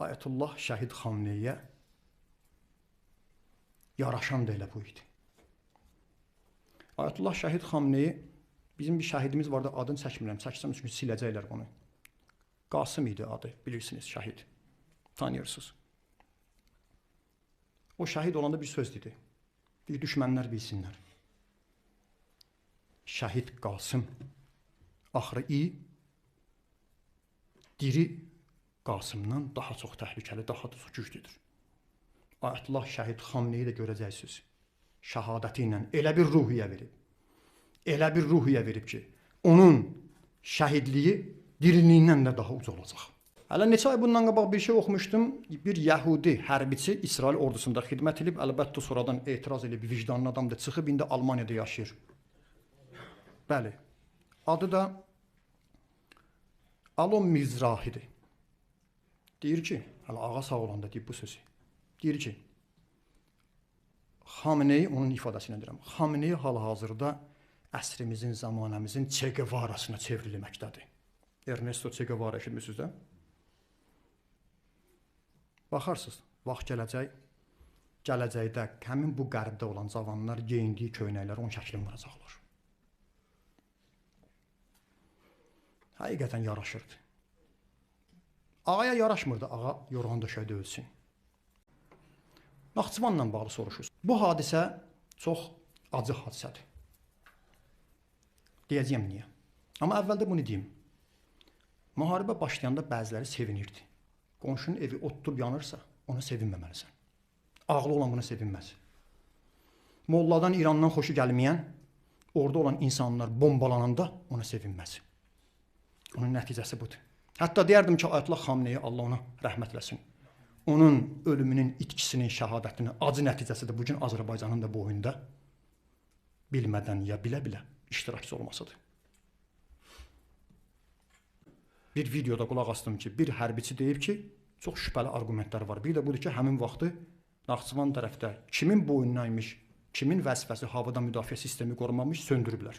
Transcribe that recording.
Ayətullah Şəhid Xamneyə yaraşan da elə bu idi. Ayətullah Şəhid Xamneyi, bizim bir şəhidimiz vardı, adını çəkmirəm, çəksəm çünki siləcəklər bunu. Qasım idi adı, bilirsiniz, şəhid. Tanıyırsınız. O şəhid olanda bir söz dedi. Bir düşmənlər bilsinlər. Şəhid Qasım axırı diri Qasımdan daha çox təhlükəli, daha da çox güclüdür. Ayətullah Şəhid Xamneyi də görəcəksiniz. Şəhadəti ilə elə bir ruhiyyə verib. Elə bir ruhiyyə verib ki, onun şəhidliyi diriliyindən də daha uca olacaq. Hələ neçə ay bundan qabaq bir şey oxumuşdum. Bir Yəhudi hərbiçi İsrail ordusunda xidmət edib, əlbəttə sonradan etiraz edib, vicdanlı adamdır, çıxıb indi Almaniyada yaşayır. Bəli. Adı da Alon Mizrahidir. Deyir ki, hələ ağa sağ olanda deyib bu sözü. Deyir ki, Xamneyi, onun ifadəsini deyirəm, Xamneyi hal-hazırda əsrimizin, zamanəmizin Che Guevara'sına çevrilməkdədir. Ernesto Che Guevara eşitmişsiniz də? Baxarsınız, vaxt gələcəkdə həmin bu qərbdə olan cavanlar geyindiyi köynəklər onun şəklini vuracaqlar. Həqiqətən yaraşırdı. Ağaya yaraşmırdı, ağa yorğan döşəkdə ölsün. Naxçıvanla bağlı soruşursunuz. Bu hadisə çox acı hadisədir. Deyəcəyəm niyə. Amma əvvəldə bunu deyim. Müharibə başlayanda bəziləri sevinirdi. Qonşunun evi odtub yanırsa, ona sevinməməlisən. Ağlı olan buna sevinməz. Molladan, İrandan xoşu gəlməyən, orada olan insanlar bombalananda ona sevinməz. Onun nəticəsi budur. Hətta deyərdim ki, Ayətullah Xamneyi, Allah ona rəhmət eləsin, onun ölümünün, itkisinin, şəhadətinin acı nəticəsidir bugün Azərbaycanın da boyunda bilmədən ya bilə-bilə iştirakçı olmasıdır. Bir videoda qulaq astım ki, bir hərbiçi deyib ki, çox şübhəli argumentlər var. Bir də budur ki, həmin vaxtı Naxçıvan tərəfdə kimin boyunaymış, kimin vəzifəsi havada müdafiə sistemi qorumamış, söndürüblər.